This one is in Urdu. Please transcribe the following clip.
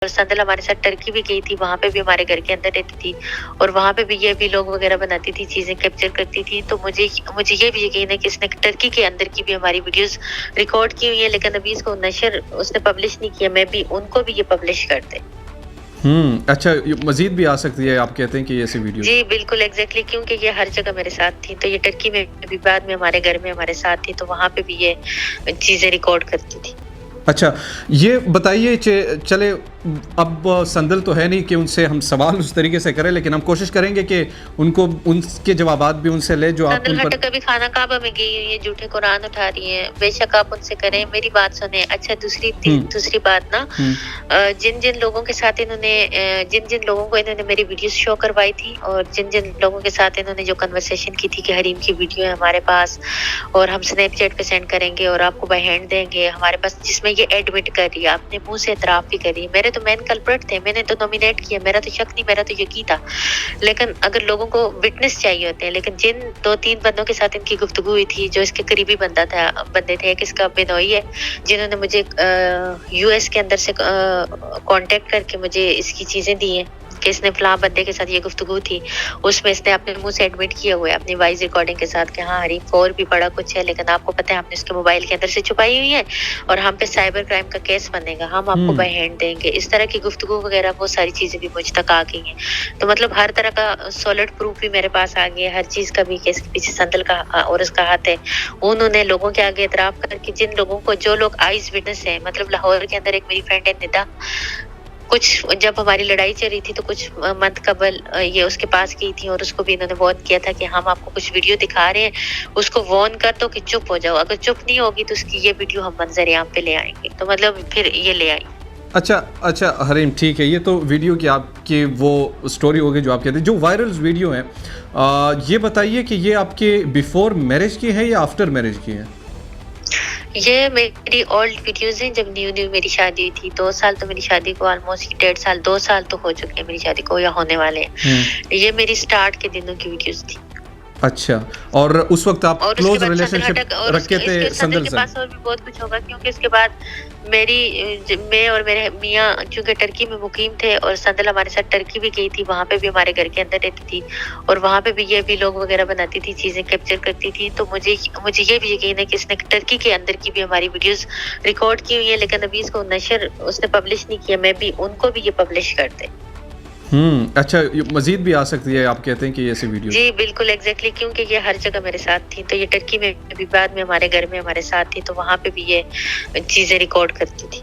اور سندل ہمارے ساتھ ٹرکی بھی گئی تھی، وہاں پہ بھی ہمارے گھر کے اندر رہتی تھی اور وہاں پہ بھی یہ بھی لوگ وغیرہ بناتی تھی، چیزیں کیپچر کرتی تھی. تو مجھے یہ بھی یقین ہے کہ اس نے ٹرکی کے اندر کی بھی ہماری ویڈیوز ریکارڈ کی ہوئی ہیں، لیکن ابھی اس کو نشر اس نے پبلش نہیں کیا. میں بھی ان کو بھی یہ پبلش کر دیں. اچھا، مزید بھی آ سکتی ہے آپ کہتے ہیں کہ ایسی ویڈیوز؟ جی بالکل ایگزیکٹلی، کیونکہ یہ ہر جگہ میرے ساتھ تھی. تو یہ ٹرکی میں بھی بعد میں ہمارے گھر میں ہمارے ساتھ تھی، تو وہاں پہ بھی یہ چیزیں ریکارڈ کرتی تھی. اچھا، یہ بتائیے چلے اب سندل تو ہے نہیں کہ ان سے ہم سوال اس طریقے سے کریں، لیکن ہم کوشش کریں گے کہ ان کے جوابات بھی ان سے لیں جو آپ سندل ان پر... ہٹا کبھی خانہ کعبہ میں گئی ہوئی ہے، جھوٹے قرآن اٹھا رہی ہیں. بے شک آپ ان سے کریں، میری بات سنیں. اچھا دوسری بات نا، جن لوگوں کے ساتھ انہوں نے جن لوگوں کو انہوں نے میری ویڈیوز شو کروائی تھی اور جن لوگوں کے ساتھ انہوں نے جو کنورسیشن کی تھی کہ حریم کی ویڈیو ہے ہمارے پاس اور ہم اسنیپ چیٹ پہ سینڈ کریں گے اور آپ کو بائی ہینڈ دیں گے ہمارے پاس، جس میں یہ ایڈمٹ کر رہی ہے، اپنے منہ سے اعتراف بھی کر رہی ہے. میرے تو مین کلپریٹ تھے، میں نے تو نومینیٹ کیا، میرا تو شک نہیں، میرا تو یقین تھا. لیکن اگر لوگوں کو وٹنس چاہیے ہوتے ہیں، لیکن جن 2-3 بندوں کے ساتھ ان کی گفتگو ہوئی تھی جو اس کے قریبی بندے تھے، ایک اس کا بنوئی ہے جنہوں نے مجھے یو ایس کے اندر سے کانٹیکٹ کر کے مجھے اس کی چیزیں دی ہیں کہ اس نے فلاں بندے کے ساتھ یہ گفتگو تھی، اس میں اس نے اپنے منہ سے ایڈمٹ کیا ہوا ہے اپنی وائس ریکارڈنگ کے ساتھ کہ ہاں حریم 4 بھی بڑا کچھ ہے، لیکن آپ کو پتہ ہے ہم نے اس کے موبائل کے اندر سے چھپائی ہوئی ہے اور ہم پہ سائبر کرائم کا کیس بنے گا، ہم آپ کو بائی ہینڈ دیں گے. اس طرح کی گفتگو وغیرہ بہت ساری چیزیں بھی مجھ تک آ گئی ہیں. تو مطلب ہر طرح کا سالڈ پروف بھی میرے پاس آ گیا ہے، ہر چیز کا بھی کہ اس کے پیچھے سندل کا اور اس کا ہاتھ ہے. انہوں نے لوگوں کے آگے اعتراف کر کے جن لوگوں کو، جو لوگ آئیز وٹنس ہیں، مطلب لاہور کے اندر ایک میری فرینڈ ہے ندا، کچھ جب ہماری لڑائی چل رہی تھی تو کچھ منتھ قبل یہ اس کے پاس گئی تھی اور اس کو بھی انہوں نے وارن کیا تھا کہ ہم آپ کو کچھ ویڈیو دکھا رہے ہیں، اس کو وارن کر دو کہ چپ ہو جاؤ، اگر چپ نہیں ہوگی تو اس کی یہ ویڈیو ہم منظر عام پہ لے آئیں گے. تو مطلب پھر یہ لے آئی. اچھا حریم ٹھیک ہے، یہ تو ویڈیو کی آپ کی وہ سٹوری ہوگی جو آپ کہتے ہیں. جو وائرل ویڈیو ہیں یہ بتائیے کہ یہ آپ کے بیفور میرج کی ہے یا آفٹر میرج کی ہے؟ یہ میری اولڈ ویڈیوز ہیں، جب نیو میری شادی ہوئی تھی. 2 سال تو میری شادی کو آلموسٹ 1.5 سال 2 سال تو ہو چکے ہیں میری شادی کو یا ہونے والے ہیں. یہ میری سٹارٹ کے دنوں کی ویڈیوز تھی. اچھا، اور اس وقت آپ کلوز ریلیشن شپ رکھتے تھے سندل سے؟ کے پاس اور بھی بہت کچھ ہوگا کیونکہ اس کے بعد میں اور میرے میاں چونکہ ٹرکی میں مقیم تھے اور سندل ہمارے ساتھ ٹرکی بھی گئی تھی، وہاں پہ بھی ہمارے گھر کے اندر رہتی تھی اور وہاں پہ بھی یہ بھی لوگ وغیرہ بناتی تھی، چیزیں کیپچر کرتی تھی. تو مجھے یہ بھی یقین ہے کہ اس نے ٹرکی کے اندر کی بھی ہماری ویڈیوز ریکارڈ کی ہوئی ہیں، لیکن ابھی اس کو نشر اس نے پبلش نہیں کیا. میں بھی ان کو بھی یہ پبلش کر دیں. اچھا، مزید بھی آ سکتی ہے آپ کہتے ہیں کہ ایسی ویڈیوز؟ جی بالکل ایگزیکٹلی، کیونکہ یہ ہر جگہ میرے ساتھ تھی. تو یہ ٹرکی میں بھی بعد میں ہمارے گھر میں ہمارے ساتھ تھی، تو وہاں پہ بھی یہ چیزیں ریکارڈ کرتی تھی.